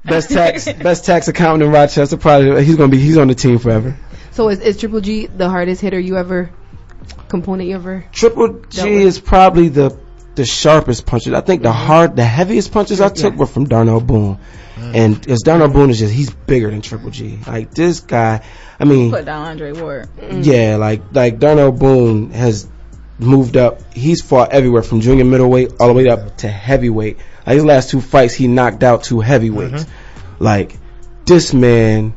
Best tax accountant in Rochester. Probably he's on the team forever. So is Triple G the hardest hitter you ever component you ever? Triple G is probably the sharpest punches. I think the heaviest punches I took were from Darnell Boone. And as Darnell Boone is he's bigger than Triple G. Like this guy, I mean, put down Andre Ward. Yeah, like Darnell Boone has moved up. He's fought everywhere from junior middleweight all the way up to heavyweight. Like his last 2 fights, he knocked out 2 heavyweights. Like this man,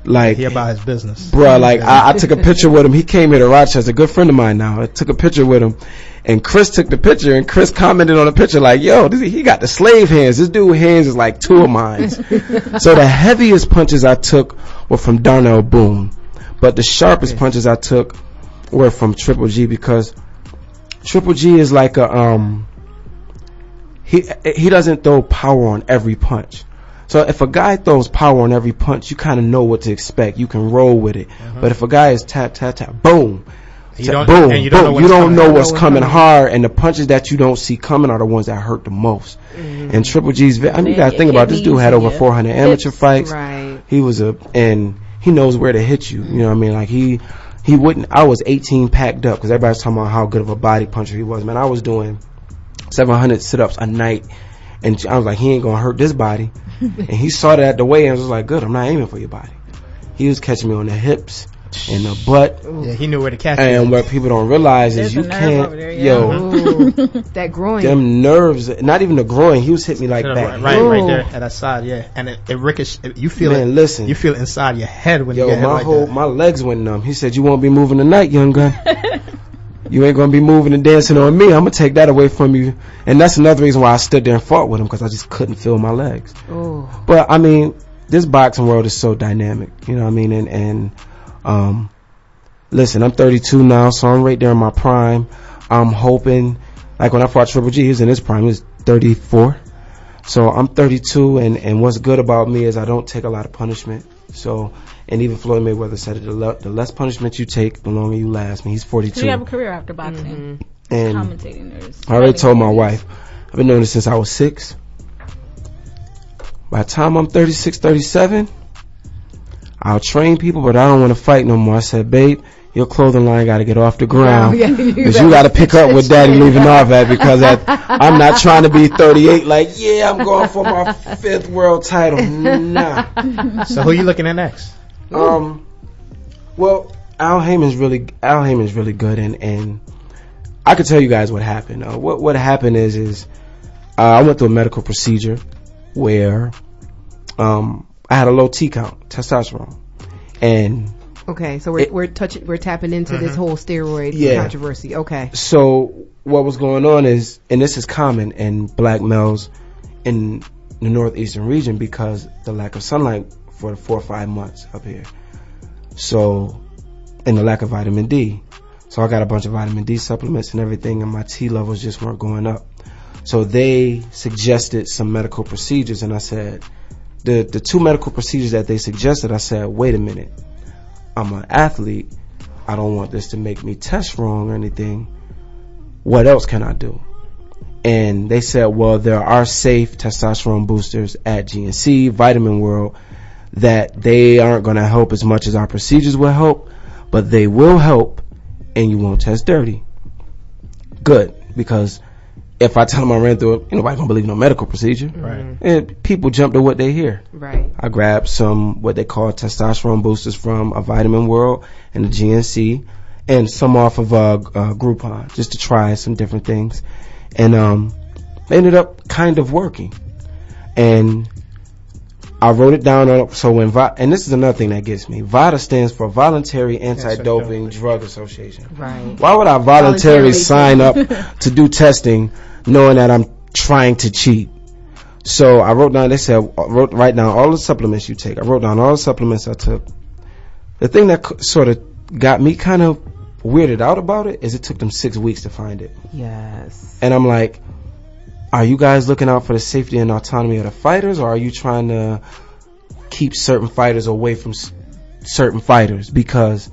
like he about his business, bro. Like I took a picture with him. He came here to Rochester, a good friend of mine now. I took a picture with him, and Chris took the picture, and Chris commented on the picture like, "Yo, he got the slave hands. This dude's hands is like 2 of mine." So the heaviest punches I took were from Darnell Boone, but the sharpest punches I took were from Triple G, because Triple G is like a he doesn't throw power on every punch. So if a guy throws power on every punch, you kind of know what to expect. You can roll with it. But if a guy is tap, tap, tap, boom, you don't know what's coming hard, and the punches that you don't see coming are the ones that hurt the most. And Triple G's, I mean, you gotta think about it. This dude had over 400 amateur fights. Right. He was and he knows where to hit you. You know what I mean? Like he wouldn't. I was 18 packed up because everybody's talking about how good of a body puncher he was. Man, I was doing 700 sit-ups a night, and I was like, he ain't gonna hurt this body. And he saw that at the weigh-ins, was like, good, I'm not aiming for your body. He was catching me on the hips and the butt. Yeah, he knew where to catch me. And what people don't realize is you can't, that groin. Them nerves, not even the groin. He was hitting me like that. Right there at that side, yeah. And it ricochets. You feel it. Listen, you feel it inside your head when you get hit like that. My legs went numb. He said, you won't be moving tonight, young gun. You ain't gonna be moving and dancing on me. I'm gonna take that away from you. And that's another reason why I stood there and fought with him, because I just couldn't feel my legs. But I mean, this boxing world is so dynamic, you know what I mean? And listen, I'm 32 now, so I'm right there in my prime. I'm hoping, like when I fought Triple G, he was in his prime. He was 34. So I'm 32, and what's good about me is I don't take a lot of punishment. So, and even Floyd Mayweather said it, the less punishment you take, the longer you last. I mean, he's 42. So you have a career after boxing. And commentating. I already told my wife, I've been doing this since I was 6. By the time I'm 36, 37, I'll train people, but I don't want to fight no more. I said, babe, your clothing line got to get off the ground, because you got to pick up where daddy leaving off at, because I'm not trying to be 38 like, yeah, I'm going for my 5th world title. Nah. So who you looking at next? Well, Al Heyman's really good, and I could tell you guys what happened. What happened is I went through a medical procedure where I had a low T count, testosterone, and okay, so we're tapping into this whole steroid controversy. Okay. So what was going on is, and this is common in black males in the northeastern region because the lack of sunlight for the 4 or 5 months up here. So, and the lack of vitamin D. So I got a bunch of vitamin D supplements and everything, and my T levels just weren't going up. So they suggested some medical procedures, and I said, the 2 medical procedures that they suggested, I said, wait a minute. I'm an athlete. I don't want this to make me test wrong or anything. What else can I do? And they said, well, there are safe testosterone boosters at GNC, Vitamin World, that they aren't going to help as much as our procedures will help, but they will help, and you won't test dirty. Good, because if I tell them I ran through it, nobody gonna believe no medical procedure. Right. And people jump to what they hear. Right. I grabbed some what they call testosterone boosters from a Vitamin World and the GNC, and some off of Groupon, just to try some different things, and ended up kind of working. And I wrote it down on, so when and this is another thing that gets me. VADA stands for Voluntary Anti-Doping Drug Association. Right. Why would I voluntarily sign up to do testing knowing that I'm trying to cheat? So I wrote down, they said, write down all the supplements you take. I wrote down all the supplements I took. The thing that sort of got me kind of weirded out about it is it took them 6 weeks to find it. Yes. And I'm like, are you guys looking out for the safety and autonomy of the fighters, or are you trying to keep certain fighters away from certain fighters? Because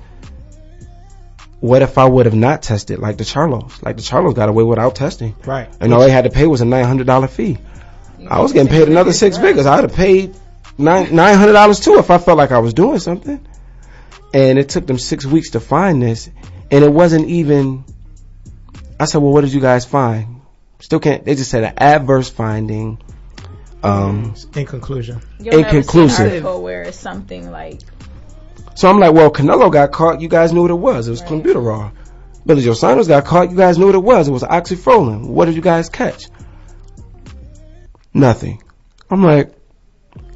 what if I would have not tested like the Charlos? Like the Charlos got away without testing. Right. And all they had to pay was a $900 fee. I was getting paid another 6 figures. I'd have paid $900 too if I felt like I was doing something. And it took them 6 weeks to find this, and it wasn't even. I said, well, what did you guys find? Still can't. They just said an adverse finding. Inconclusive. Inconclusive. An article where it's something like. So I'm like, well, Canelo got caught. You guys knew what it was. It was clenbuterol. Billy Joe Saunders got caught. You guys knew what it was. It was oxyfrolin. What did you guys catch? Nothing. I'm like,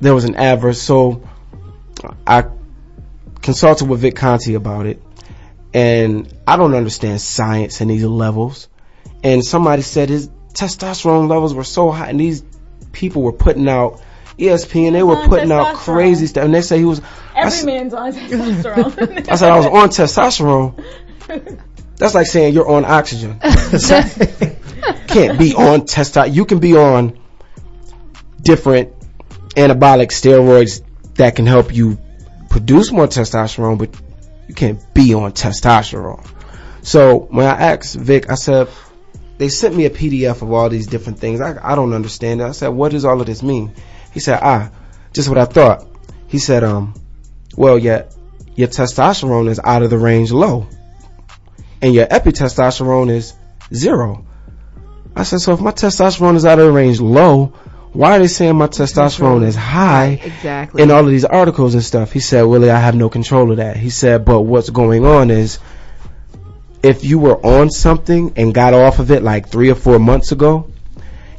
there was an adverse. So I consulted with Vic Conti about it, and I don't understand science in these levels. And somebody said his testosterone levels were so high, and these people were putting out ESPN. They were putting out crazy stuff, and they say he was. Every man's on testosterone. I said I was on testosterone. That's like saying you're on oxygen. Can't be on testosterone. You can be on different anabolic steroids that can help you produce more testosterone, but you can't be on testosterone. So when I asked Vic, I said, they sent me a PDF of all these different things. I don't understand it. I said, what does all of this mean? He said, just what I thought. He said, well, your testosterone is out of the range low, and your epitestosterone is 0. I said, so if my testosterone is out of the range low, why are they saying my testosterone is high exactly in all of these articles and stuff? He said, Willie, I have no control of that. He said, but what's going on is if you were on something and got off of it like 3 or 4 months ago,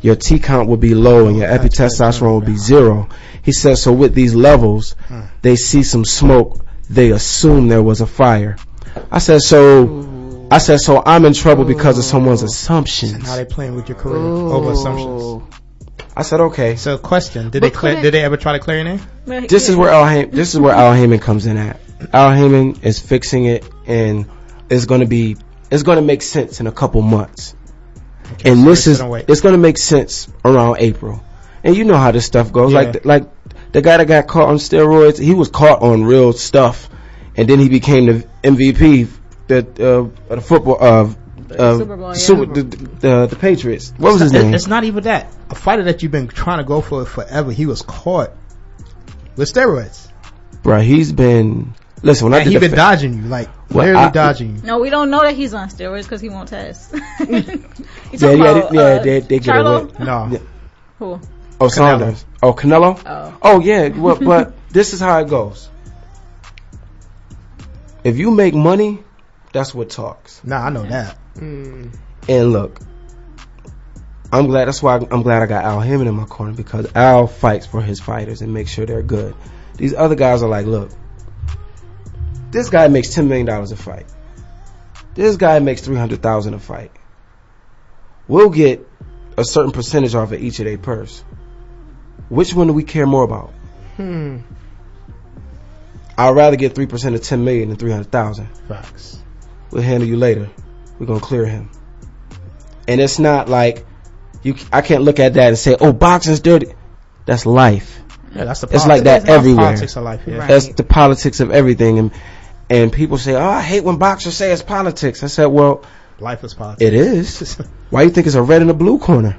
your T count would be low and your epitestosterone would be 0. He said, so with these levels, they see some smoke, they assume there was a fire. I said, so I'm in trouble because of someone's assumptions. And how they playing with your career over assumptions. I said, okay. So, question: Did they ever try to clear your name? This is where Al Heyman comes in at. Al Heyman is fixing it, and it's going to make sense in a couple months. Okay, and so it's going to make sense around April. And you know how this stuff goes. Yeah. Like the guy that got caught on steroids, he was caught on real stuff, and then he became the MVP of the football Super Bowl, the Patriots. What was his name? It's not even that. A fighter that you've been trying to go for forever, he was caught with steroids. Bro, he's been. Listen, when he's been dodging you, like literally dodging you. No, we don't know that he's on steroids because he won't test. They get away. No. Yeah. Who? Oh, Saunders. Oh, Canelo. Oh yeah. Well, but this is how it goes. If you make money, that's what talks. Nah, I know that. And look, that's why I'm glad I got Al Heyman in my corner, because Al fights for his fighters and makes sure they're good. These other guys are like, look, this guy makes $10 million a fight. This guy makes $300,000 a fight. We'll get a certain percentage off of each of their purse. Which one do we care more about? I'd rather get 3% of $10 million than $300,000. Facts. We'll handle you later. We're gonna clear him. And it's not like I can't look at that and say, "Oh, boxing's dirty." That's life. Yeah, that's the. It's like that everywhere. Politics of life. Yeah. Right. That's the politics of everything. And people say, "Oh, I hate when boxers say it's politics." I said, "Well, life is politics. It is. Why you think it's a red and a blue corner?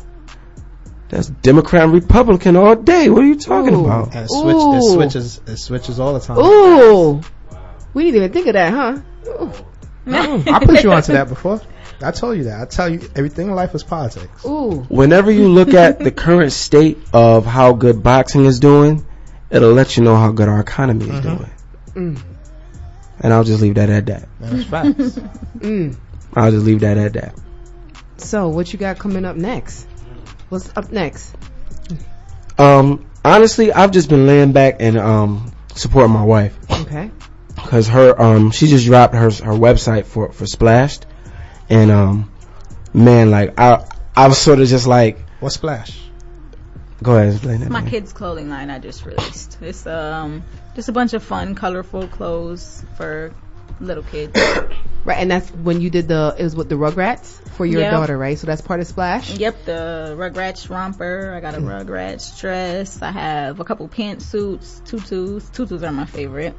That's Democrat and Republican all day. What are you talking about?" And it switches all the time. Ooh, we didn't even think of that, huh? I put you onto that before. I told you that. I tell you, everything in life is politics. Ooh. Whenever you look at the current state of how good boxing is doing, it'll let you know how good our economy is doing. And I'll just leave that at that. That's facts. I'll just leave that at that. So, what you got coming up next? What's up next? Honestly, I've just been laying back and supporting my wife. Okay. Because she just dropped her website for Splashed, and man, like I was sort of just like, what's Splash? Go ahead, explain that. My kids' clothing line I just released. It's just a bunch of fun, colorful clothes for little kids. Right, and that's when you did it was with the Rugrats for your Yep. daughter, right? So that's part of Splash? Yep, the Rugrats romper. I got a Rugrats dress. I have a couple pantsuits, tutus. Tutus are my favorite.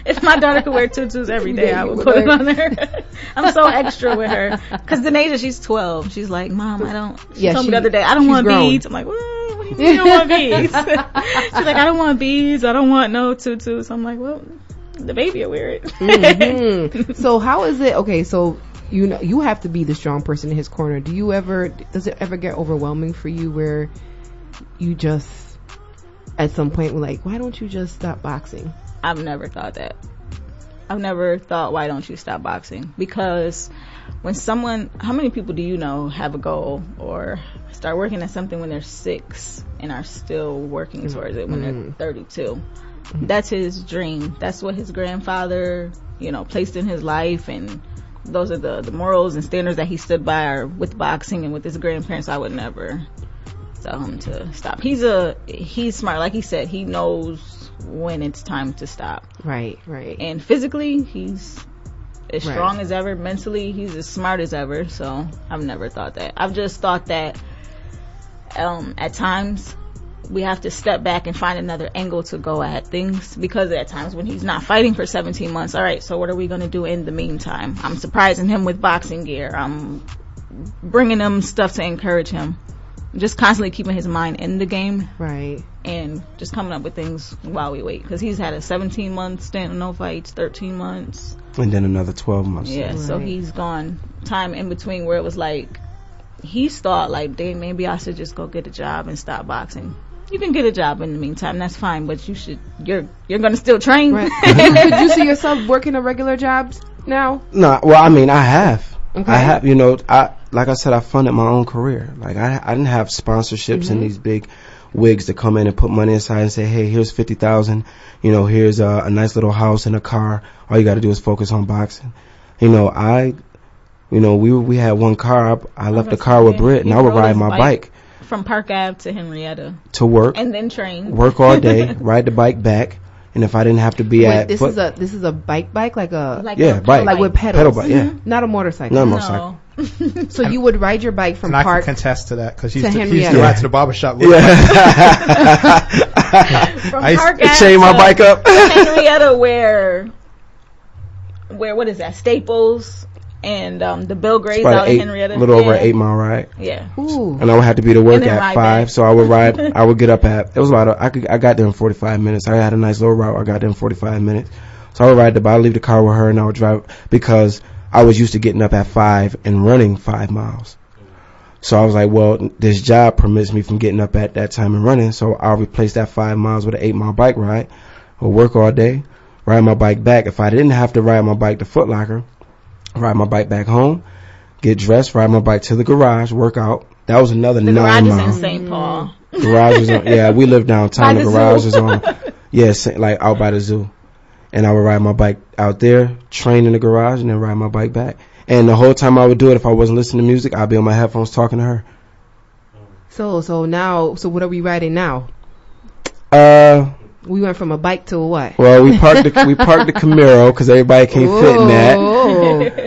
If my daughter could wear tutus every day, I would put it on her. I'm so extra with her. Because Denasia, she's 12. She's like, Mom, I don't. She told me the other day, I don't want beads. I'm like, what do you mean you don't want beads? She's like, I don't want beads. I don't want no tutus. I'm like, well, the baby will wear it. Mm-hmm. So how is it? Okay, so you know you have to be the strong person in his corner. Does it ever get overwhelming for you where you just at some point were like, why don't you just stop boxing? I've never thought that. I've never thought, why don't you stop boxing? Because how many people do you know have a goal or start working at something when they're 6 and are still working towards it when they're 32? That's his dream. That's what his grandfather, placed in his life, and those are the morals and standards that he stood by are with boxing and with his grandparents. I would never tell him to stop. He's smart. Like he said, he knows when it's time to stop. Right. And physically, he's as strong as ever. Mentally, he's as smart as ever. So I've never thought that. I've just thought that at times we have to step back and find another angle to go at things, because at times when he's not fighting for 17 months, all right, so what are we going to do in the meantime? I'm surprising him with boxing gear. I'm bringing him stuff to encourage him. Just constantly keeping his mind in the game. Right. And just coming up with things while we wait. Because he's had a 17-month stint of no fights, 13 months. And then another 12 months. Yeah, Right. So he's gone time in between where it was like, he's thought like, dang, maybe I should just go get a job and stop boxing. You can get a job in the meantime, that's fine, but you're gonna still train. Right. Could you see yourself working a regular job now? No, well, I mean, I have. Okay. I have, like I said, I funded my own career. Like, I didn't have sponsorships and these big wigs to come in and put money aside and say, hey, here's $50,000. Here's a nice little house and a car. All you got to do is focus on boxing. We had one car. I left the car with Britt, and I would ride my bike from Park Ave to Henrietta to work, and then train. Work all day, ride the bike back. And if I didn't have to be this is a bike like bike, bike with pedals. Pedal bike, yeah. Not a motorcycle. Not a motorcycle. So you would ride your bike from and Park. I can contest to that because he to used to Henrietta. ride to the barbershop. With From Park Ave chain my bike up. to Henrietta, where what is that? Staples and the Bill Gray's out in Henrietta. A little over an 8 mile ride. Yeah. Ooh. And I would have to be to work And then at ride 5, back. so I would ride. I would get up at. It was about. I got there in 45 minutes. I had a nice little route. I got there in 45 minutes. So I would ride the bike. I'd leave the car with her, and I would drive because I was used to getting up at 5 and running 5 miles. So I was like, well, this job permits me from getting up at that time and running. So I'll replace that 5 miles with an 8 mile bike ride. I'll work all day, ride my bike back. If I didn't have to ride my bike to Foot Locker, ride my bike back home, get dressed, ride my bike to the garage, work out. That was another 9 miles. The garage is in St. Paul. Garage was on, yeah, we live downtown. By The the garage zoo. is on, like out by the zoo. And I would ride my bike out there, train in the garage, and then ride my bike back. And the whole time I would do it, if I wasn't listening to music, I'd be on my headphones talking to her. So what are we riding now? We went from a bike to a what? Well, we parked the Camaro because everybody can't fit in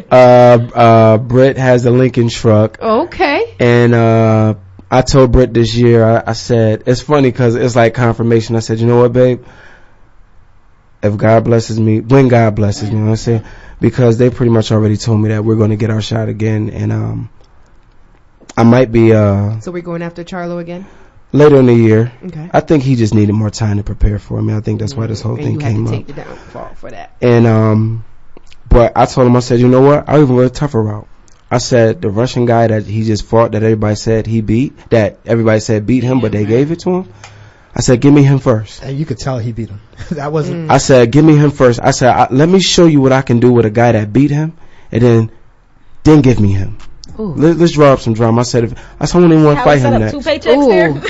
that. Britt has the Lincoln truck. Okay. And I told Britt this year, I said, it's funny because it's like confirmation. I said, you know what, babe? If God blesses me, when God blesses me, you know what I'm saying? Because they pretty much already told me that we're going to get our shot again. And I might be... So we're going after Charlo again? Later in the year. Okay. I think he just needed more time to prepare for me. I think that's why this whole thing came up. And you had to take the downfall for that. And but I told him, I said, you know what? I even went a tougher route. I said the Russian guy that he just fought, that everybody said he beat, that everybody said beat him, but they gave it to him. I said, give me him first. And you could tell he beat him. That wasn't. I said, give me him first. I said, let me show you what I can do with a guy that beat him, and then give me him. Let's draw up some drama. I said, I only want to fight him next. 2 paychecks there.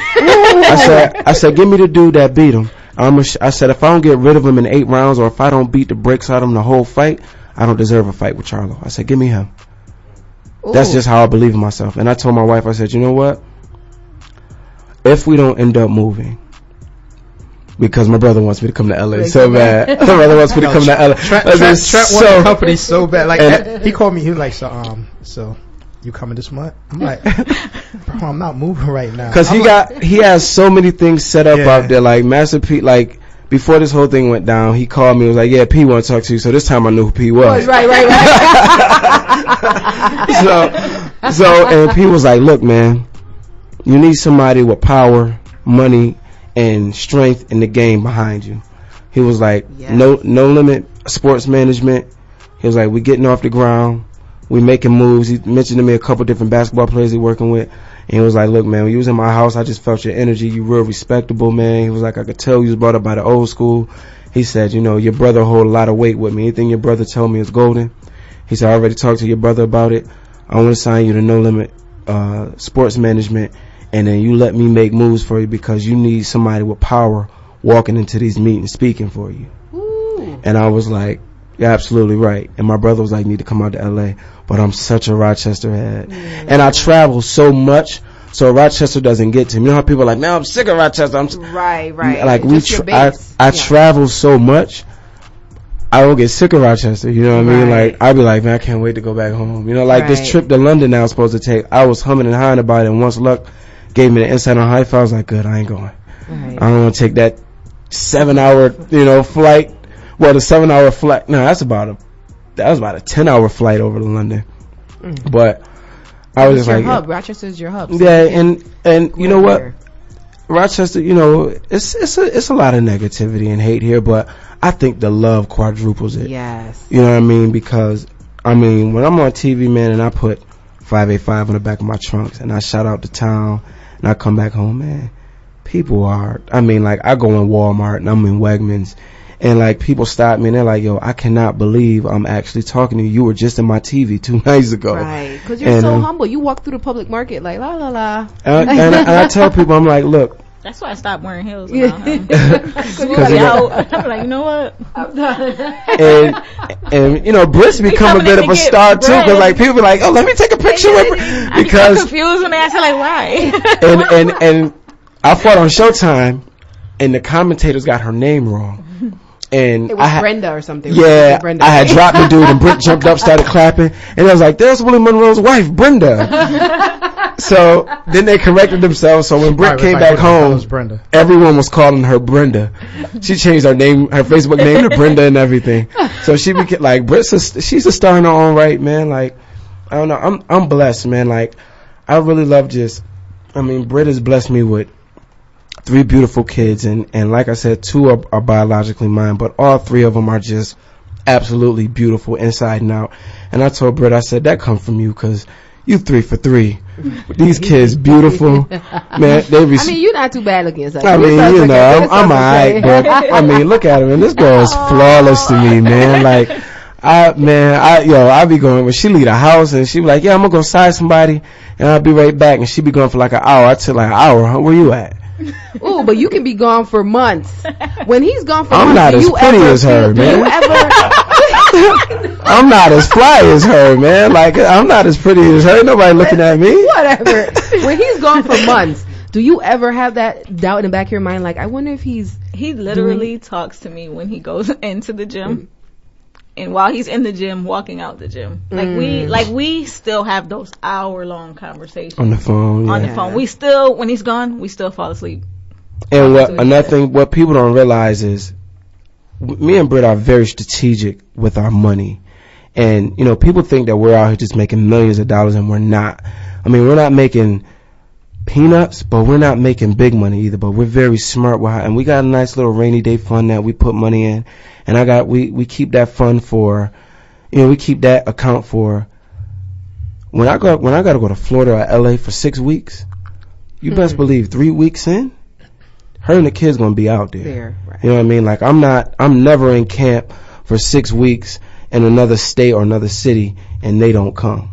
I said, give me the dude that beat him. I said, if I don't get rid of him in 8 rounds, or if I don't beat the brakes out of him the whole fight, I don't deserve a fight with Charlo. I said, give me him. Ooh. That's just how I believe in myself. And I told my wife, I said, you know what? If we don't end up moving, because my brother wants me to come to LA so bad. My brother wants me to come to LA. Trent wants the company so bad. Like he called me. He was like, so you coming this month? I'm like, bro, I'm not moving right now. Because he has so many things set up out there. Like Master P, like before this whole thing went down, he called me and was like, yeah, P want to talk to you. So this time I knew who P was. Right. So and P was like, look, man, you need somebody with power, money, and strength in the game behind you. He was like, no limit sports management. He was like, we getting off the ground, we making moves. He mentioned to me a couple different basketball players he working with, and he was like, look, man, when you was in my house, I just felt your energy. You real respectable, man. He was like, I could tell you was brought up by the old school. He said, you know, your brother hold a lot of weight with me. Anything your brother told me is golden. He said, I already talked to your brother about it. I want to sign you to No Limit sports management, and then you let me make moves for you because you need somebody with power walking into these meetings speaking for you. Ooh. And I was like, you're absolutely right. And my brother was like, you need to come out to LA. But I'm such a Rochester head. And I travel so much, so Rochester doesn't get to me. You know how people are like, man, I'm sick of Rochester. Right. Like I travel so much, I will get sick of Rochester. You know what I mean? Like I'll be like, man, I can't wait to go back home. You know, like this trip to London now I was supposed to take. I was humming and hawing about it, and once luck gave me the insight on Haifa, I was like, good, I ain't going. I don't want to take that 7-hour, flight. Well, the 7-hour flight. No, that was about a 10-hour flight over to London. But I was just like, hub. Rochester's your hub. Yeah, and you know what? Rochester, it's a lot of negativity and hate here, but I think the love quadruples it. Yes. You know what I mean? Because when I'm on TV, man, and I put 585 on the back of my trunks and I shout out the town and I come back home, man, people are, I go in Walmart and I'm in Wegmans and like people stop me and they're like, yo, I cannot believe I'm actually talking to you. You were just in my TV 2 nights ago. Right. Because you're so humble. You walk through the public market like la la la. And I tell people, I'm like, look. That's why I stopped wearing heels around him. I'm like, you know what? I'm done. And Britt's become a bit of a star too, because like people be like, oh, let me take a picture with Britt. Because I'm confused when they ask, like, why? and I fought on Showtime, and the commentators got her name wrong. And it was Brenda or something. Yeah, Brenda. I had dropped the dude, and Britt jumped up, started clapping, and I was like, "There's Willie Monroe's wife, Brenda." So then they corrected themselves. So when Britt came back home, everyone was calling her Brenda. She changed her name, her Facebook name to Brenda and everything. So she became like she's a star in her own right, man. Like I don't know, I'm blessed, man. Like I really love Britt has blessed me with 3 beautiful kids, and like I said, 2 are biologically mine, but all 3 of them are just absolutely beautiful inside and out. And I told Britt, I said, that come from you, because you 3 for 3. These kids beautiful, man. You're not too bad looking. So I'm alright, but look at her, man. This girl is flawless to me, man. Like, I be going when she leave the house and she be like, yeah, I'm gonna go side somebody and I'll be right back, and she be going for like an hour. I took like an hour. Huh? Where you at? Ooh, but you can be gone for months. When he's gone for months, I'm not as pretty as her, man. I'm not as fly as her, man. Like, I'm not as pretty as her. Ain't nobody looking at me. Whatever. When he's gone for months, do you ever have that doubt in the back of your mind? Like, I wonder if he literally talks to me when he goes into the gym. And while he's in the gym, walking out the gym, we still have those hour-long conversations on the phone. On the phone, we still, when he's gone, we still fall asleep. And what people don't realize is, me and Britt are very strategic with our money, and people think that we're out here just making millions of dollars, and we're not. We're not making peanuts, but we're not making big money either. But we're very smart with and we got a nice little rainy day fund that we put money in. And we keep that fund for, we keep that account for when I got to go to Florida or LA for 6 weeks. You best believe 3 weeks in, her and the kids gonna be out there. Right. You know what I mean? Like I'm never in camp for 6 weeks in another state or another city and they don't come.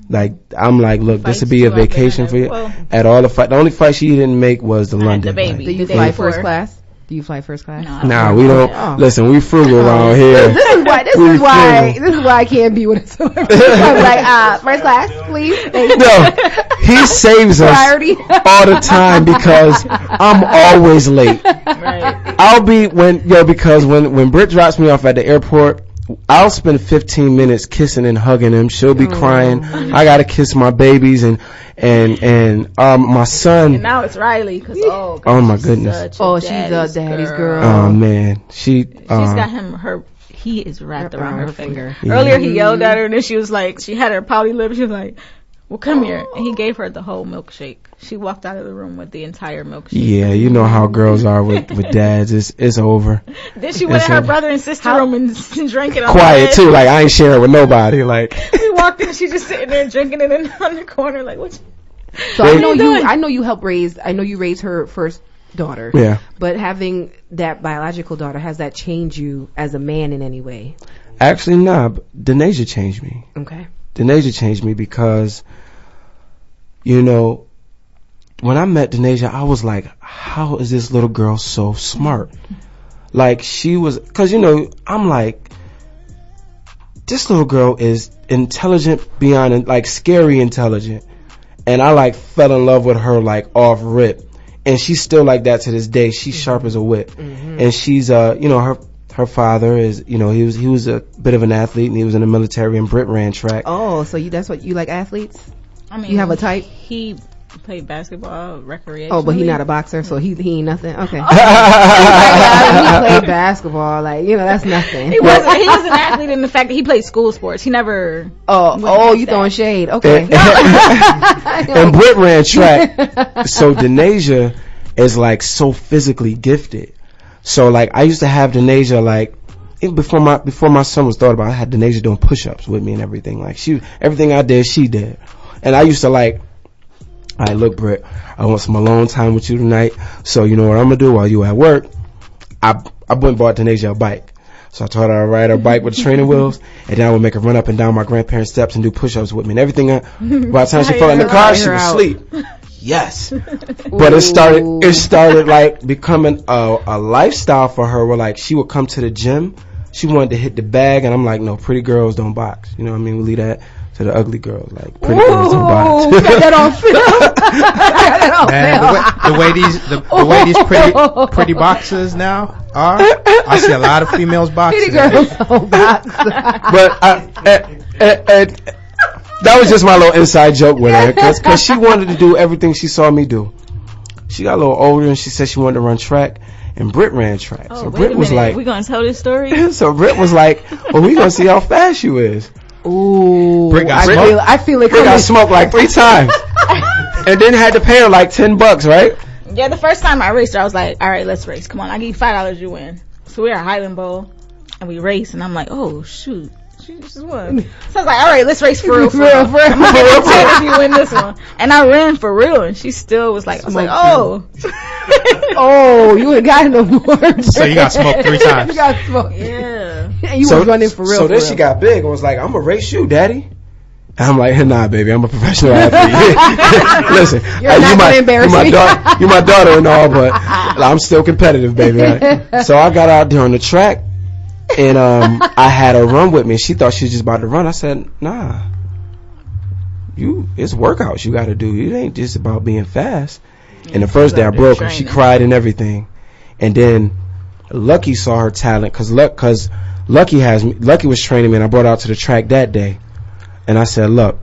Like I'm like, look, this would be a vacation for you. At all the only flight she didn't make was the London. The baby. Do you fly first class? Do you fly first class? Nah, we don't. Oh. Listen, we frugal around here. This is why I can't be with a celebrity. I'm like, first class, please. No, he saves us all the time because I'm always late. Right. I'll be because when Britt drops me off at the airport, I'll spend 15 minutes kissing and hugging him. She'll be crying. I gotta kiss my babies and my son. And now it's Riley because oh my goodness. She's a daddy's girl. Oh man, she's got him he is wrapped around her finger. Yeah. Earlier he yelled at her and then she was like, she had her pouty lips. She was like, well, come here. And he gave her the whole milkshake. She walked out of the room with the entire milkshake. Yeah, you know how girls are with dads. It's over. Then she went in her brother and sister room and drank it on quiet too. Like, I ain't sharing with nobody. Like, we walked in, she just sitting there drinking it on the corner. Like, what? So I know you helped raise. I know you raised her first daughter. Yeah. But having that biological daughter, has that changed you as a man in any way? Actually, nah. Denasia changed me. Okay. Denasia changed me because, you know, when I met Denasia, I was like, how is this little girl so smart? Like, she was, because, you know, I'm like, this little girl is intelligent beyond, like, scary intelligent. And I, like, fell in love with her, like, off rip. And she's still like that to this day. She's sharp as a whip. And she's, you know, her father is, you know, he was a bit of an athlete, and he was in the military, and Britt ran track. Oh, so that's what you like, athletes? I mean, you have a type? He played basketball, recreation. Oh, but he not a boxer, so he ain't nothing. Okay. He played basketball, like, you know, that's nothing. He was an athlete in the fact that he played school sports. He never. Oh, you throwing shade? Okay. And Britt ran track, so Denasia is like so physically gifted. So like I used to have Denasia like before my son was thought about. I had Denasia doing push-ups with me and everything. Like everything I did, she did. And I used to like, all right, look, Britt, I want some alone time with you tonight. So you know what I'm gonna do while you at work? I went and bought Denasia a bike. So I taught her to ride her bike with the training wheels, and then I would make her run up and down my grandparents' steps and do push-ups with me and everything. By the time she fell in the car, she was asleep. Yes. But it started like becoming a lifestyle for her where like she would come to the gym. She wanted to hit the bag, and I'm like, no, pretty girls don't box. You know what I mean? We leave that to the ugly girls. Like, pretty girls don't box. You got that on film. The way these pretty boxers now are, I see a lot of females boxing. Pretty girls don't box. But that was just my little inside joke with her, because she wanted to do everything she saw me do. She got a little older, and she said she wanted to run track, and Britt ran track. Oh, so Britt was like, we gonna tell this story? So Britt was like, well, we gonna see how fast you is. Ooh, I feel it. Britt got smoked like 3 times, and then had to pay her like $10, right? Yeah, the first time I raced her, I was like, all right, let's race. Come on, I give you $5, you win. So we were at Highland Bowl, and we raced, and I'm like, oh shoot. She just won. So I was like, all right, let's race for real. I'm gonna get if you win this one. And I ran for real, and she still was like, I was like, oh. Oh, you ain't got no more. So you got smoked 3 times. You got smoked. Yeah. And you was running for real. So then she got big and was like, I'm gonna race you, daddy. And I'm like, nah, baby, I'm a professional athlete. Listen, you're my daughter and all, but I'm still competitive, baby. Right? So I got out there on the track. And I had her run with me. She thought she was just about to run. I said, nah. It's workouts you got to do. It ain't just about being fast. And the first day I broke her. She cried and everything. And then Lucky saw her talent because Lucky was training me, and I brought her out to the track that day. And I said, look,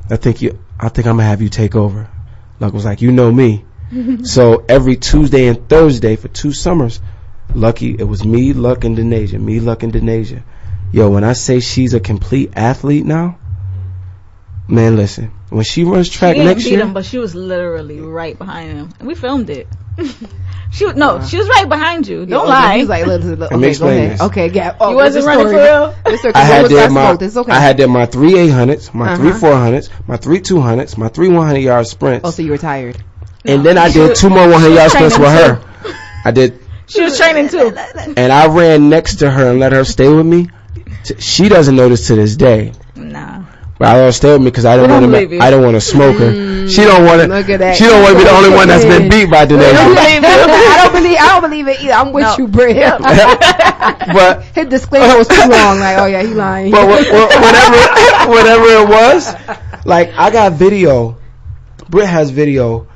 I think I'm gonna have you take over. Luck was like, you know me. So every Tuesday and Thursday for 2 summers, Lucky, it was me, Luck, and Denasia. Yo, when I say she's a complete athlete now, man, listen. When she runs track next year, him, but she was literally right behind him, and we filmed it. She was right behind you. Don't lie. He's like, okay, go ahead. Okay, yeah. You wasn't running for real. I had did my 3 800s, my 3 400s, my 3 200s, my 3 100-yard sprints. Oh, so you were tired. And then I did 2 more 100-yard sprints with her. I did. She was training too. And I ran next to her and let her stay with me. She doesn't know this to this day. Nah. But I let her stay with me because I didn't want to smoke her. She don't want to. She don't want to be the only one that's been beat by Denasia. I don't believe it either. I'm with you, Britt. But his disclaimer was too long. Like, oh yeah, he lying. But whatever it was, like I got video. Britt has video.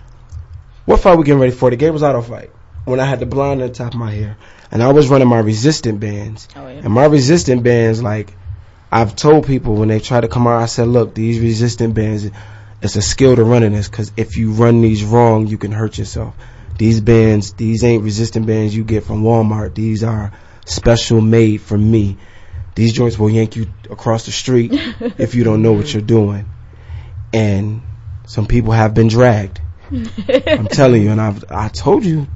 What fight we getting ready for? The Gabriel Auto fight. when I had the blonde on the top of my hair, and I was running my resistant bands. Oh, yeah. And my resistant bands, like, I've told people when they try to come out, I said, look, these resistant bands, it's a skill to running this, because if you run these wrong, you can hurt yourself. These bands, these ain't resistant bands you get from Walmart. These are special made for me. These joints will yank you across the street if you don't know what you're doing. And some people have been dragged. I'm telling you, and I told you.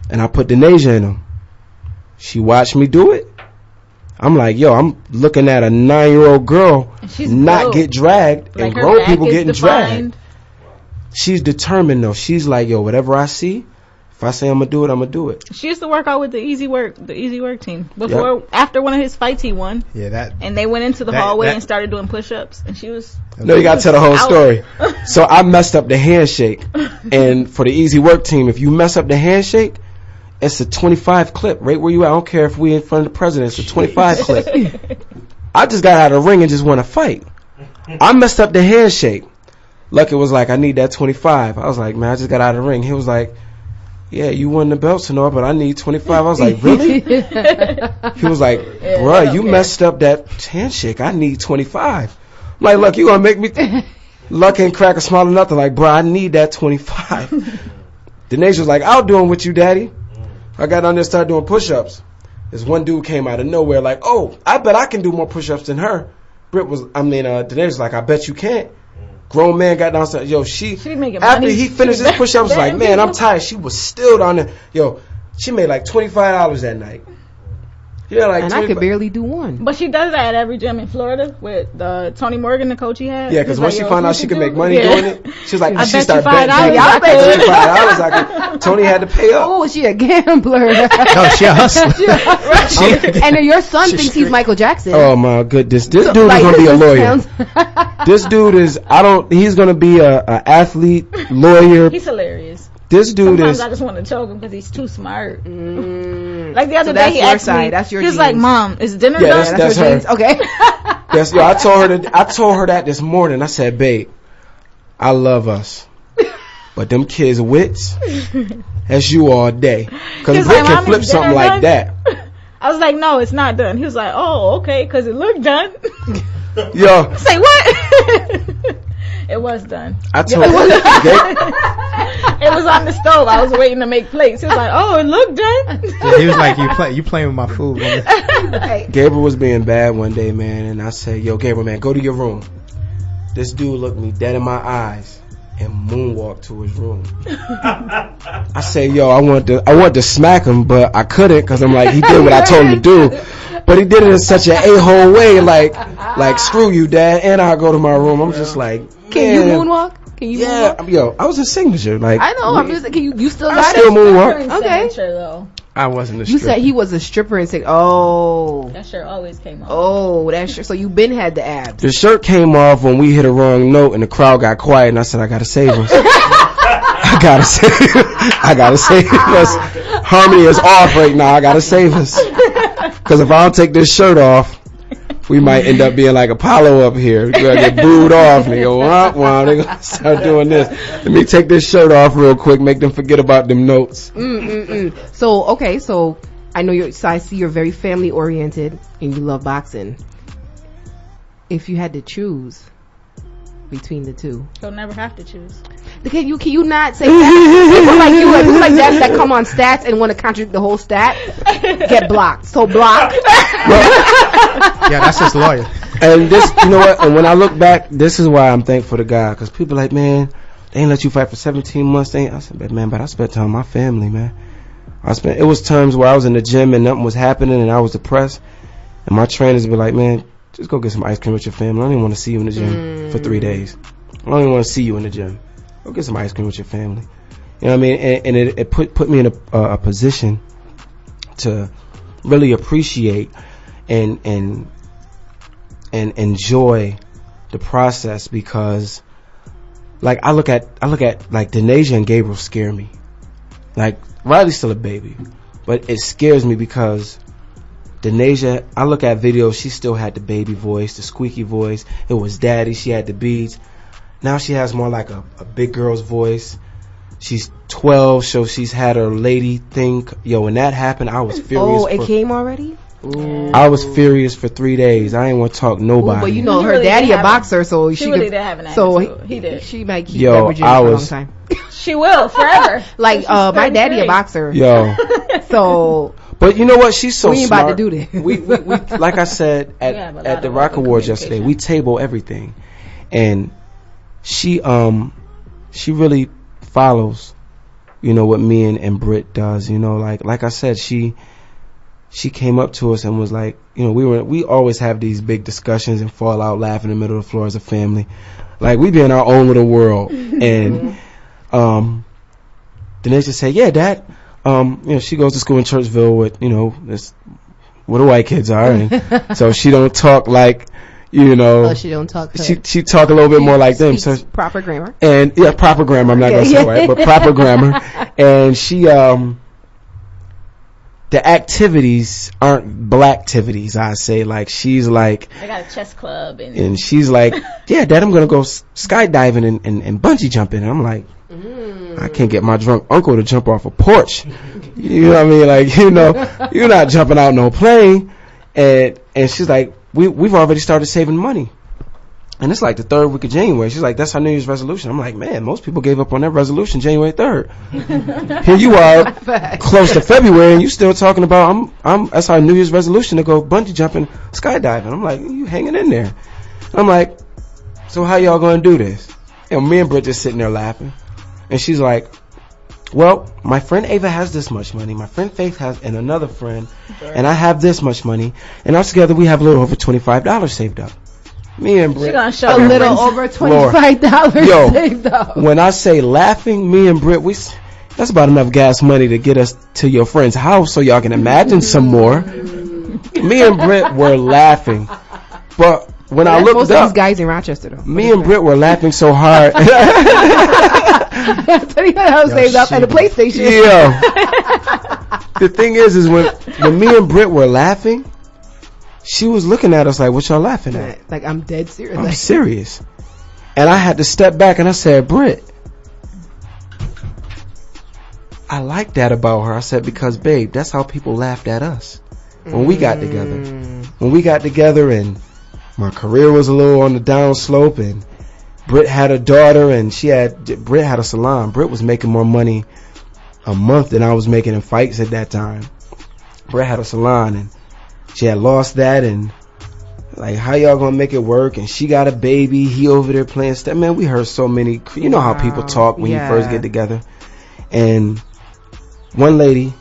And I put Denasia in them. She watched me do it. I'm like, yo, I'm looking at a 9-year-old girl not built. Get dragged, like, and grown people getting dragged. She's determined though. She's like, yo, whatever I see, if I say I'm gonna do it, I'm gonna do it. She used to work out with the Easy Work team before. Yep. After one of his fights, he won. Yeah, and they went into the hallway and started doing push-ups, and she was. No, you gotta tell the whole story. So I messed up the handshake, and for the Easy Work team, if you mess up the handshake, it's a 25 clip right where you at. I don't care if we in front of the president. It's a 25 clip. I just got out of the ring and just want to fight. I messed up the handshake. Lucky was like, I need that 25. I was like, man, I just got out of the ring. He was like, yeah, you won the belts and all, but I need 25. I was like, really? He was like, bruh, you messed up that handshake. I need 25. I'm like, look, you gonna make me... Luck ain't crack a smile or nothing. Like, bruh, I need that 25. Denasia was like, I'll do them with you, daddy. I got on there and started doing push-ups. This one dude came out of nowhere like, oh, I bet I can do more push-ups than her. Denasia was like, I bet you can't. Grown man got downstairs. Yo, she after he finished his push-ups, was like, man, I'm tired. She was still down there. Yo, she made like $25 that night. Yeah, like, and I could barely do one. But she does that at every gym in Florida with Tony Morgan, the coach he had. Yeah, because once she found out she could make money doing it, she was like, she started betting. I bet $25. Tony had to pay up. Oh, she a gambler. No, she a hustler. And then your son thinks he's Michael Jackson. Oh my goodness, this dude is gonna be a lawyer. This dude is. He's gonna be a athlete, lawyer. He's hilarious. This dude Sometimes I just want to choke him because he's too smart. Like the other day, he asked me. That's your he was genes. like, "Mom, is dinner done?" That's your her. genes. Okay. I told her that this morning. I said, "Babe, I love us, but them kids' wits, that's you all day. Because Rick can flip something like that." I was like, "No, it's not done." He was like, "Oh, okay," because it looked done. Yo, say what? It was done. I told it was on the stove. I was waiting to make plates. He was like, "Oh, it looked done." Yeah, he was like, "You playing with my food, woman." Gabriel was being bad one day, man, and I said, "Yo, Gabriel, man, go to your room." This dude looked me dead in my eyes and moonwalked to his room. I say, "Yo, I want to smack him, but I couldn't because I'm like, he did what I told him to do." But he did it in such an a-hole way, like screw you, Dad, and I'll go to my room. I'm just like, can you moonwalk? Can you moonwalk? Yo, I was a signature. Like, I know. I'm just. Can you still got I still moonwalk. Okay. Though. I wasn't a stripper. You said he was a stripper and said, "Oh, that shirt always came off." Oh, that shirt. So you been had the abs. The shirt came off when we hit a wrong note and the crowd got quiet, and I said, "I gotta save us. I gotta save us. Harmony is off right now. I gotta save us." Because if I don't take this shirt off, we might end up being like Apollo up here. We're going to get booed off. And they go, wow, they're going to start doing this. Let me take this shirt off real quick, make them forget about them notes. So, okay, so I know I see you're very family oriented and you love boxing. If you had to choose between the two, you'll never have to choose. Can you not say that? People like that come on stats and want to contradict the whole stat get blocked. So block. Yeah, that's his lawyer. And this, you know what? And when I look back, this is why I'm thankful to God, because people like, man, they ain't let you fight for 17 months. I said, man, but I spent time with my family, man. It was times where I was in the gym and nothing was happening and I was depressed, and my trainers would be like, man, just go get some ice cream with your family. I don't even want to see you in the gym for 3 days. I don't even want to see you in the gym. Go get some ice cream with your family. You know what I mean? And it put me in a position to really appreciate and enjoy the process, because like I look at like Denasia and Gabriel scare me. Like Riley's still a baby, but it scares me because Denasia, I look at videos, she still had the baby voice, the squeaky voice. It was daddy, she had the beats. Now she has more like a big girl's voice. She's 12, so she's had her lady thing. Yo, when that happened, I was furious. Oh, it came already? Ooh. I was furious for 3 days. I ain't want to talk nobody. Ooh, but you know, He her really daddy did a have boxer, so she really could, did have an so attitude. He did. She might keep Yo, that Virginia I for a long was- time. She will forever. Like, She's my daddy a 33. boxer. Yo. So, But you know what? She's so we ain't smart. about to do this. we like I said have a lot at the of Rock open Awards yesterday, we table everything, and she really follows, you know, what me and Britt does. You know, like I said, she came up to us and was like, you know, we always have these big discussions and fall out laughing in the middle of the floor as a family, like we be in our own little world. And Danae just said, yeah, Dad. You know, she goes to school in Churchville with, you know, this where the white kids are, and so she don't talk like, you know, she don't talk. she talk a little bit more like them. So Proper grammar. and yeah, proper grammar. I'm not gonna say white, but proper grammar. And she the activities aren't black activities. I say, like, she's like, I got a chess club and she's like, yeah, Dad, I'm gonna go skydiving and bungee jumping. And I'm like, I can't get my drunk uncle to jump off a porch. You know what I mean? Like, you know, you're not jumping out no plane. And she's like, we've already started saving money. And it's like the 3rd week of January. She's like, that's our New Year's resolution. I'm like, man, most people gave up on that resolution January 3rd. Here you are, close to February, and you still talking about that's our New Year's resolution to go bungee jumping, skydiving. I'm like, you hanging in there. I'm like, so how y'all gonna do this? And me and Britt just sitting there laughing. And she's like, well, my friend Ava has this much money, my friend Faith has, and another friend, and I have this much money, and all together we have a little over $25 saved up. Me and Britt, She gonna show A her little friends. over $25 Yo, saved up. when I say laughing, me and Britt, that's about enough gas money to get us to your friend's house so y'all can imagine some more. Me and Britt were laughing. But when I looked most up, of these guys in Rochester, though. me and Britt were laughing so hard. $25 saved up at a PlayStation. Yeah. The thing is when me and Britt were laughing, she was looking at us like, what y'all laughing at? Like, I'm dead serious. I'm serious. And I had to step back and I said, Britt, I like that about her. I said, because babe, that's how people laughed at us when we got together. When we got together and my career was a little on the down slope, and Britt had a daughter, and Britt had a salon. Britt was making more money a month than I was making in fights at that time. Britt had a salon, and she had lost that, and like, how y'all gonna make it work? And she got a baby. He over there playing stuff. Man, we heard so many. You know how people talk when you first get together. And one lady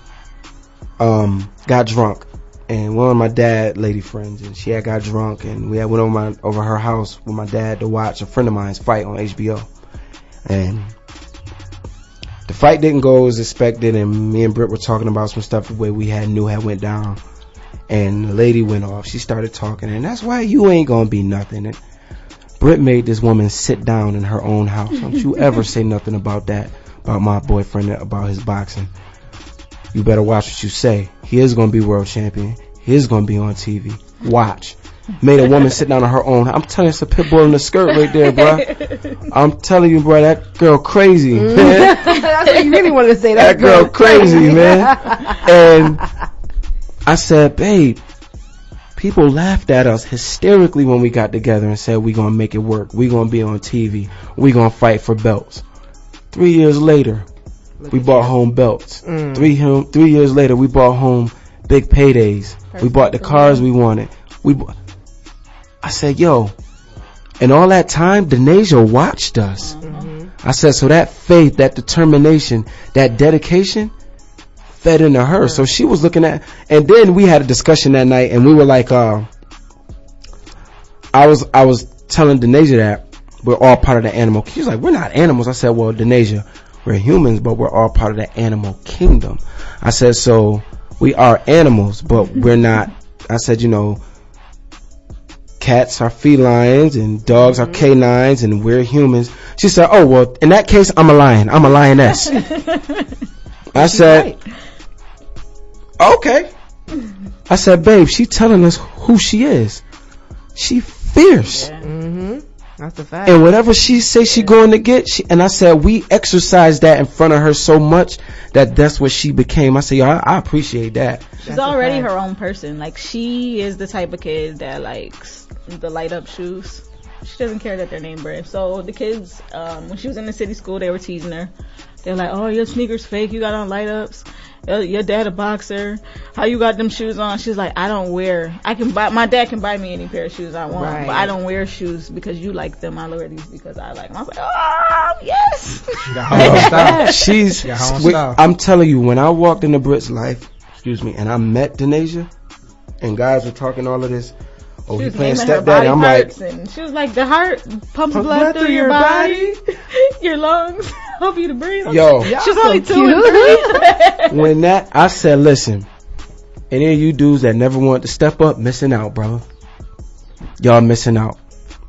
got drunk, and one of my dad lady friends, and she had got drunk, and we had went over her house with my dad to watch a friend of mine's fight on HBO. And the fight didn't go as expected, and me and Britt were talking about some stuff the way we knew had went down. And the lady went off. She started talking, and that's why you ain't gonna be nothing. And Britt made this woman sit down in her own house. Don't you ever say nothing about that, about my boyfriend, about his boxing. You better watch what you say. He is gonna be world champion. He is gonna be on TV. Watch. Made a woman sit down on her own. I'm telling you, it's a pit bull in the skirt right there, bro. I'm telling you, bro, that girl crazy, man. That's what you really wanted to say. That girl crazy, man. And I said, babe, people laughed at us hysterically when we got together and said we gonna make it work. We gonna be on TV. We gonna fight for belts. 3 years later, we bought home belts. 3 years later, we bought home big paydays. We bought the cars we wanted. I said, yo, and all that time, Denasia watched us. I said, so that faith, that determination, that dedication fed into her. So she was looking at, and then we had a discussion that night, and we were like, I was telling Denasia that we're all part of the animal. She's like, we're not animals. I said, well, Denasia, we're humans, but we're all part of the animal kingdom. I said, so we are animals, but we're not. I said, you know, cats are felines and dogs are canines and we're humans. She said, oh, well, in that case, I'm a lion. I'm a lioness. I said, okay. I said, babe, she telling us who she is. She fierce. That's a fact. And whatever she say she going to get, and I said we exercised that in front of her so much that's what she became. I said, yo, I appreciate that. She's already her own person. Like, she is the type of kid that likes the light up shoes. She doesn't care that they're name brand. So the kids, when she was in the city school, they were teasing her. They're like, oh, your sneakers fake. You got on light ups. Your dad a boxer. How you got them shoes on? She's like, I don't wear. My dad can buy me any pair of shoes I want, but I don't wear shoes because you like them. I wear these because I like them. I was like, oh, yes. She got her own style. I'm telling you, when I walked into Britt's life, and I met Denasia, and guys were talking all of this. Oh, he playing stepdaddy. I'm like, and she was like, the heart pumps blood through your body, your lungs, help you to breathe. Yo, she's only 2 and 3. When I said, listen, any of you dudes that never wanted to step up, missing out, brother. Y'all missing out.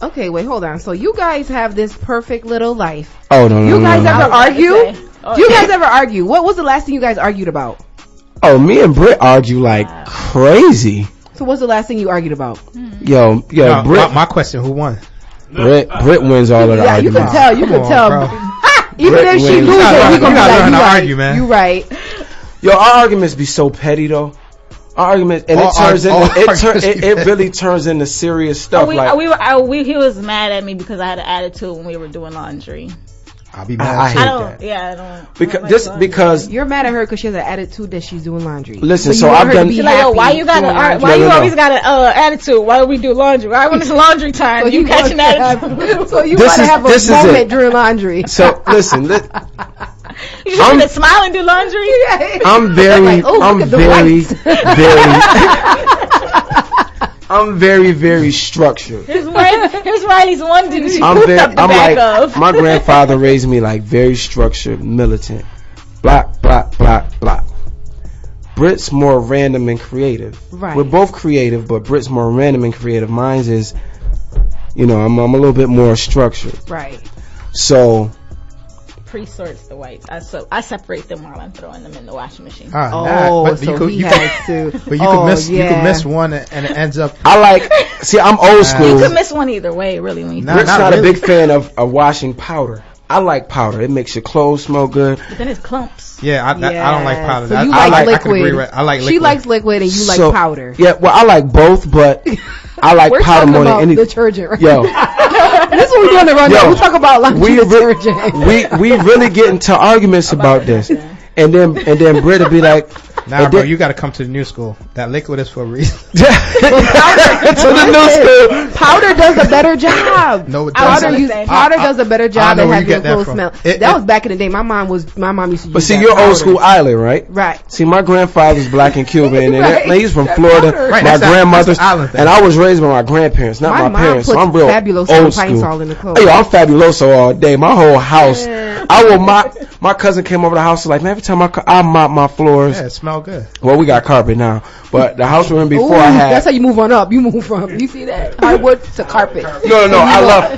Okay, wait, hold on. So you guys have this perfect little life. Oh no, you guys ever argue? Do you guys ever argue? What was the last thing you guys argued about? Oh, me and Britt argue like crazy. So what's the last thing you argued about? Yo, no, Britt. My question: who won? Britt wins all of the arguments. You can tell. Even if she loses, you gonna learn how to argue, man. You right. Yo, our arguments be so petty though. Our arguments, and it really turns into serious stuff. He was mad at me because I had an attitude when we were doing laundry. I'll be mad. I hate that. Yeah, I don't. Because you're mad at her because she has an attitude that she's doing laundry. Listen, so I've done. She's like, why you got always got an attitude? Why do we do laundry? Why when it's laundry time? So you catch an attitude. So you gotta have a moment during laundry. So listen. You just want to smile and do laundry? I'm very, very structured. Here's Riley's one dude she pooped up the back of. My grandfather raised me like very structured, militant. Block, block, block, block. Britt's more random and creative. Right. We're both creative, but Britt's more random and creative. Mine's is, I'm a little bit more structured. Right. So. Pre-sorts the whites. I separate them while I'm throwing them in the washing machine. But so he has to. But you could miss one and it ends up. I'm old school. You could miss one either way, really. When you Britt's not a big fan of washing powder. I like powder. It makes your clothes smell good. But then it's clumps. Yeah, I don't like powder. So you like liquid. I like liquid. She likes liquid and you like powder. Yeah, well, I like both, but I like powder more than anything. Detergent, right? Yo. This is what we're doing to RunDown. We talk about laundry detergent. We really get into arguments about this. And then Britt will be like, nah, bro, you got to come to the new school. That liquid is for a reason. To the new school. Powder does a better job. No, it doesn't. Powder does a better job than having your clothes smell. That was back in the day. My mom used to use But see, you're old school island, right? Right. See, my grandfather's black and Cuban, and he's from Florida. Right, my grandmother's, and I was raised by my grandparents, not my parents. So I'm real old school. All in the clothes. Yo, I'm fabuloso all day. My whole house. I will mop. My cousin came over the house like, man, every time I mop my floors. Yeah, it smell good. Well, we got carpet now, but the house we were in before I had. That's how you move on up. You move from, you see that? Hardwood to carpet. No, I love.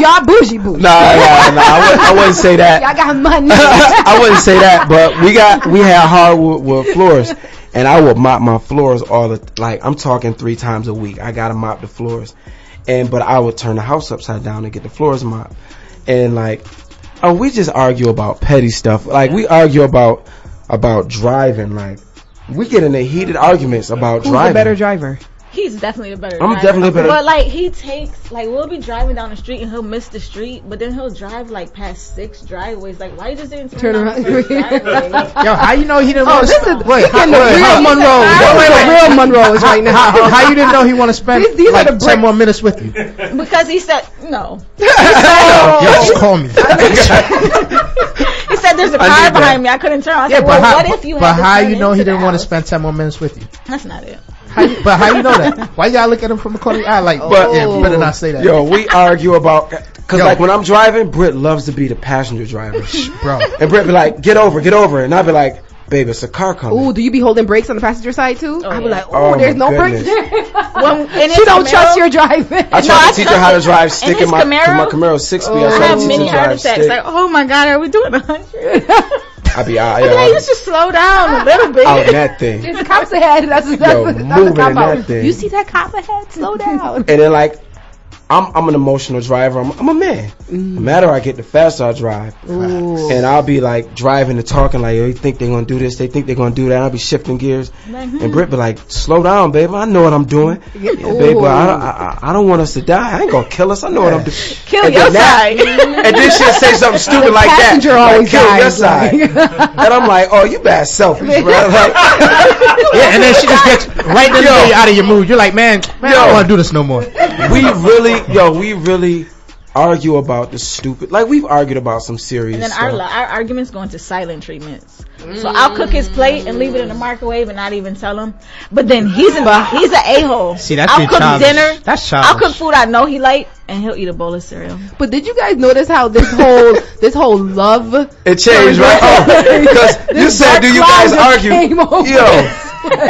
Y'all bougie. Nah, I wouldn't say that. Y'all got money. I wouldn't say that, but we had hardwood floors, and I would mop my floors I'm talking 3 times a week. I gotta mop the floors, but I would turn the house upside down and get the floors mopped, and we just argue about petty stuff. We argue about driving. We get into heated arguments about driving. Who's the better driver? He's definitely the better driver. I'm definitely better. But he takes we'll be driving down the street and he'll miss the street, but then he'll drive past 6 driveways. Why you just didn't turn around? Yo, how you know he didn't want to spend? Wait, real Monroe. Real Monroe is right now. How you didn't know he want to spend 10 more minutes with you? Because he said no. Yo, just call me. He said there's a car behind me. I couldn't turn. I said, what if you? But how you know he didn't want to spend 10 more minutes with you? That's not it. But how you know that? Why you gotta look at him from the corner of your eye better not say that. Yo, we argue about, cause when I'm driving, Britt loves to be the passenger driver. Bro. And Britt be like, get over. And I'll be like, babe, it's a car coming. Ooh, do you be holding brakes on the passenger side too? I'll be like, there's no brakes. She don't trust your driving. I try to teach her how to drive stick in my Camaro 6-speed. I have many heart attacks. Oh my God, are we doing 100? I be out. You just slow down a little bit. Out in that thing. There's cops ahead. That's moving in that thing. You see that cop ahead? Slow down. And then I'm an emotional driver. I'm a man. No matter I get, the faster I drive. And I'll be like driving and talking like, they think they're gonna do this, they think they're gonna do that. I'll be shifting gears, and Britt be like, slow down, baby. I know what I'm doing. Yeah, baby, but I don't want us to die. I ain't gonna kill us. I know what I'm doing. Kill your side. And then she'll say something stupid like that. Like, kill your side. And I'm like, oh, you bad selfish, bro. Like, yeah, and then she just gets right then and out of your mood. You're like, man, I don't want to do this no more. We really argue about the stupid. Like, we've argued about some serious and then stuff. our arguments go into silent treatments. So I'll cook his plate and leave it in the microwave and not even tell him. But then he's an a-hole. See, that's I'll cook dinner. That's childish. I'll cook food I know he like, and he'll eat a bowl of cereal. But did you guys notice how this whole love it changed, right? Oh, because you said, do you guys argue? Man,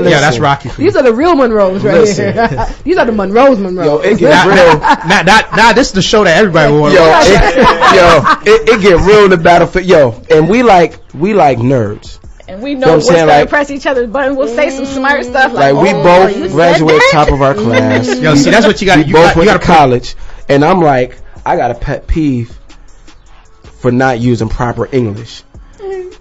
listen. Yeah, that's Rocky for you. These are the real Monroes right here. These are the Monroes. Yo, it get real. Now this is the show that everybody wants. It get real in the battlefield. Yo, and we like nerds. And we know we're going to press each other's buttons. We'll say some smart stuff. Like we both graduate top of our class. Yo, see, that's what you got. We both went to college. And I'm like, I got a pet peeve for not using proper English.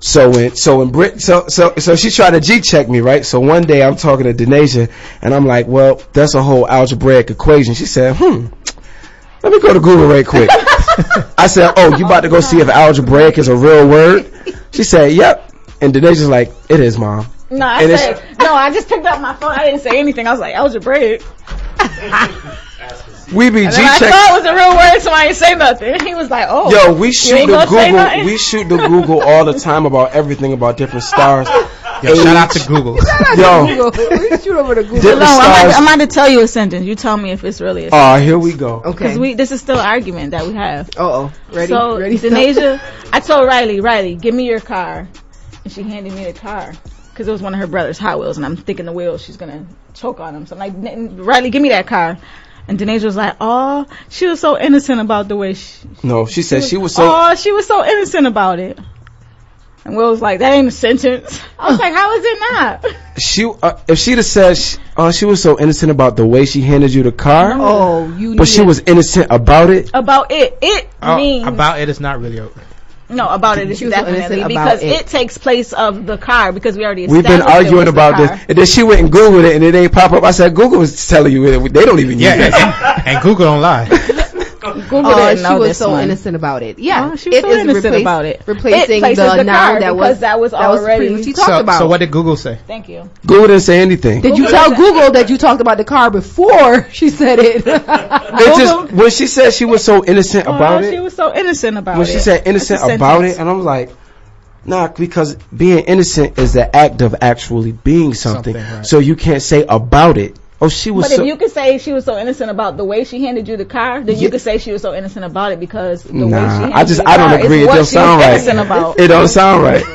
So when Brit, so she tried to G-check me, right? So one day I'm talking to Denasia, and I'm like, well, that's a whole algebraic equation. She said, let me go to Google right quick. I said, oh, you about to go see if algebraic is a real word? She said, yep. And Denasia's like, it is, Mom. No, I just picked up my phone. I didn't say anything. I was like, algebraic. We be G-check. I thought it was a real word, so I didn't say nothing. He was like, oh. Yo, we shoot the Google. We shoot the Google all the time about everything, about different stars. Yo, shout out to Google. We shoot over to Google. No, I'm about to tell you a sentence. You tell me if it's really a sentence. Oh, here we go. Okay. Because this is still an argument that we have. Ready? So, Ready? Denasia, I told Riley, give me your car. And she handed me the car. Because it was one of her brother's Hot Wheels. And I'm thinking the wheels, she's going to choke on them. So I'm like, Riley, give me that car. And Denasia was like, oh, she was so innocent about the way she said she was so... Oh, she was so innocent about it. And Will was like, that ain't a sentence. I was like, how is it not? If she'd have said, she was so innocent about the way she handed you the car. But she was innocent about it. About it. Means... About it is not really... No, about it is definitely because it takes place of the car because we already established we've been arguing about this, and then she went and Googled it and it ain't pop up. I said Google was telling you it. They don't even use it. And Google don't lie. Google didn't know she was so innocent about it. Yeah, she was so innocent about it. Replacing the noun that was already previously talked about. So what did Google say? Thank you. Google didn't say anything. Did you tell Google that you talked about the car before she said it? When she said she was so innocent about it. She was so innocent about it. When she said innocent about it, and I'm like, nah, because being innocent is the act of actually being something. Right. So you can't say about it. Oh, she was. But if you could say she was so innocent about the way she handed you the car, then you could say she was so innocent about it because the way she handed you the car. I don't agree. It don't sound right. It don't sound right.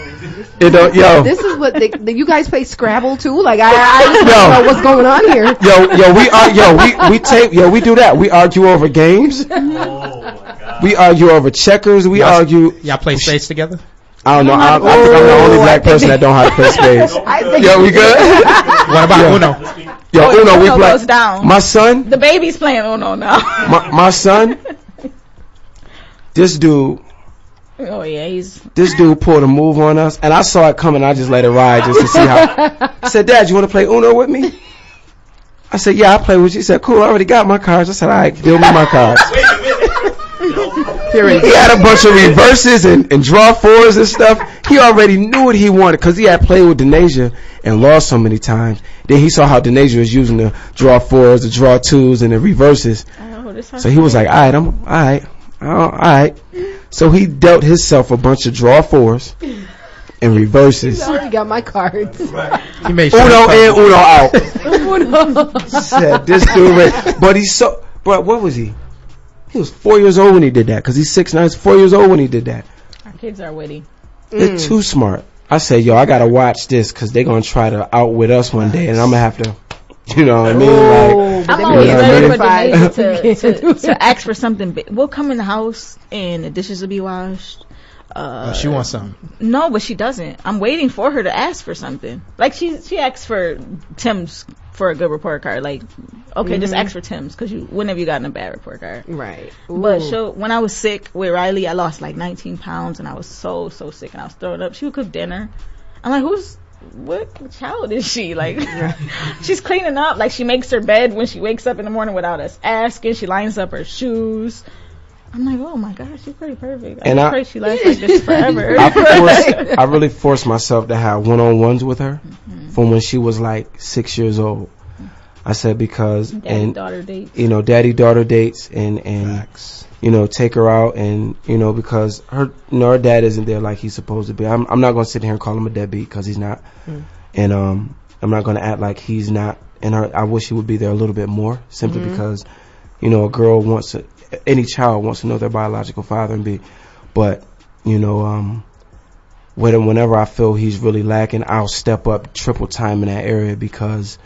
It don't. Yo. This is what you guys play Scrabble too. Like I don't know what's going on here. We do that. We argue over games. We argue over checkers. Y'all play spades together? I don't know. I think I'm the only black person that don't know how to play spades. Yo, we good? What about Uno? Yo, Uno, we play. Goes down. My son. The baby's playing Uno now. my son. This dude. Oh yeah, This dude pulled a move on us, and I saw it coming. I just let it ride just to see how. He said, "Dad, you want to play Uno with me?" I said, "Yeah, I'll play with you." He said, "Cool, I already got my cards." I said, "All right, deal me my cards." He had a bunch of reverses and draw fours and stuff. He already knew what he wanted because he had played with Denasia and lost so many times. Then he saw how Denasia was using the draw fours, the draw twos, and the reverses. So he was like, all right. So he dealt himself a bunch of draw fours and reverses. I already got my cards. He made Uno in, Uno out. Said this dude, but he's so. But what was he? He was 4 years old when he did that because he's 6'9". He's 4 years old when he did that. Our kids are witty. They're too smart. I say, yo, I gotta watch this because they're gonna try to outwit us one day, and I'm gonna have to, you know what I mean? I'm always ready for Denasia to ask for something big. We'll come in the house and the dishes will be washed. She wants something. No, but she doesn't. I'm waiting for her to ask for something. Like she asks for Tim's for a good report card. Like, okay, just ask for Tim's, because when have you gotten a bad report card? Right. But when I was sick with Riley, I lost like 19 pounds, and I was so sick, and I was throwing up. She would cook dinner. I'm like, what child is she? Like, she's cleaning up. Like, she makes her bed when she wakes up in the morning without us asking. She lines up her shoes. I'm like, oh my gosh, she's pretty perfect. I pray she lasts like this forever. I really forced myself to have one-on-ones with her from when she was like 6 years old. I said because daddy-daughter dates. Daddy-daughter dates and take her out and because her dad isn't there like he's supposed to be. I'm not gonna sit here and call him a deadbeat because he's not, and I'm not gonna act like he's not. And I wish he would be there a little bit more, simply because a girl any child wants to know their biological father but whenever I feel he's really lacking, I'll step up triple time in that area because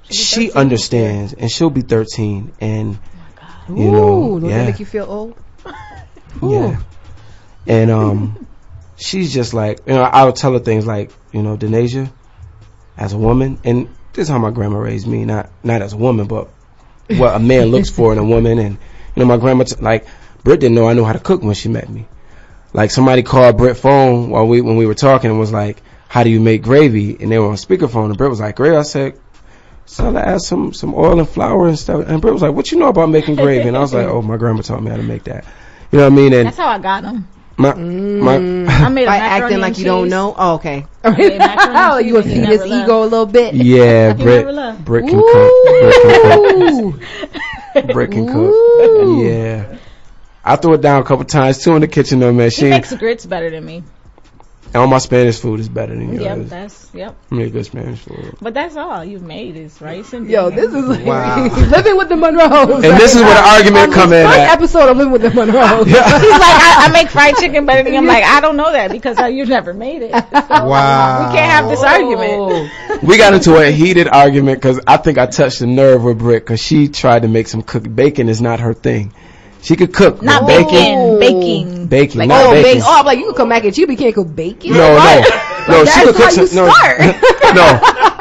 she understands, and she'll be 13, and don't that make you feel old? Yeah, and she's just like I'll tell her things like Denasia, as a woman, and this is how my grandma raised me, not as a woman, but what a man looks for in a woman. And my grandma like Britt didn't know I knew how to cook when she met me. Like, somebody called Britt phone when we were talking and was like, how do you make gravy? And they were on speakerphone, and Britt was like, gravy. I said, so I add some oil and flour and stuff. And Britt was like, what you know about making gravy? And I was like, oh, my grandma taught me how to make that. You know what I mean? And that's how I got them. I made by acting like you don't know. Oh, okay. You would feed his ego a little bit. Yeah, Britt can cook. Britt can cook. Yeah, I threw it down a couple times too in the kitchen though, man. She makes grits better than me. All my Spanish food is better than yours. Yep. I make good Spanish food. But that's all you've made is rice and beans. This is like living with the Monroes. And this is where the argument come in. First episode of Living with the Monroes. He's like, I make fried chicken better than you. I'm like, I don't know that because you've never made it. So we can't have this argument. We got into a heated argument because I think I touched a nerve with Britt because she tried to make some bacon is not her thing. She could cook. Not bacon. Baking. Baking. Like, not baking. I'm like, you can come mac and cheese, but you can't cook bacon? No. She could cook some. No,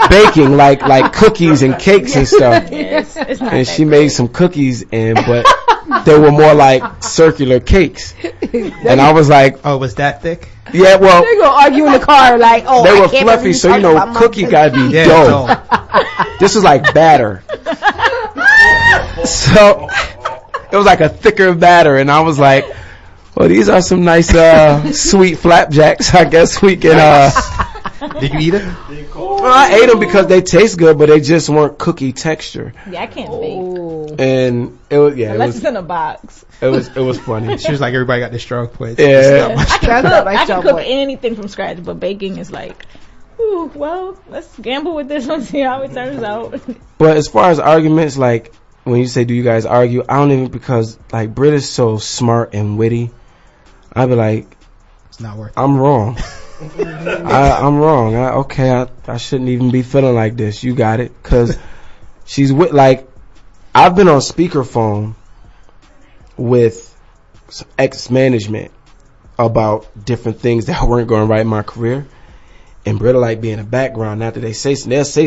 baking like cookies and cakes and stuff. It's not and she made some cookies but they were more like circular cakes. And I was like, oh, was that thick? Yeah, well. They're gonna argue in the car like, oh, they were fluffy, so cookie gotta be dough. This was like batter. So it was like a thicker batter, and I was like, well, these are some nice sweet flapjacks. I guess we can Did you eat it? Well, I ate them because they taste good, but they just weren't cookie texture. Yeah, I can't bake. And it was unless it's in a box. It was funny. She was like, everybody got their strong points. Yeah. I can cook anything from scratch, but baking is like, ooh, well, let's gamble with this one, see how it turns out. But as far as arguments, like when you say, do you guys argue? I don't even, because like Britt is so smart and witty. I'd be like, it's not worth it. I'm wrong. I'm wrong. I shouldn't even be feeling like this. You got it. Because she's with, like, I've been on speakerphone with ex-management about different things that weren't going right in my career. And Britta like be in the background. After they'll say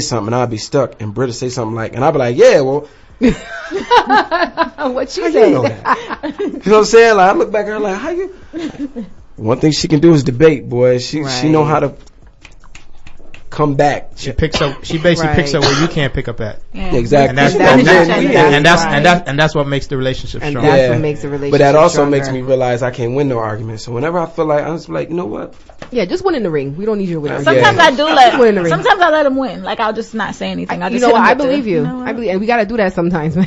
something and I'll be stuck. And Britta say something like, and I'll be like, yeah, well. What she said. You know what I'm saying? Like, I look back at her like, how you? One thing she can do is debate, boy. She know how to come back. She basically picks up where you can't pick up at. Yeah. Exactly. And that's what makes the relationship strong. That's what makes the relationship. But that also stronger. makes me realize I can't win no argument. So whenever I feel like, I'm just like, you know what? Yeah, just win in the ring. We don't need you to win. Sometimes I do sometimes I let him win. Like, I'll just not say anything. You know what? I believe you. I believe, and we gotta do that sometimes, man.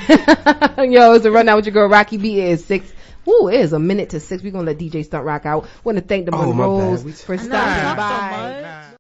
Yo, it's a rundown with your girl Rocky B. It is 6. Ooh, it is a minute to 6. We're gonna let DJ Stunt Rock out. Want to thank the Monroes for stopping by.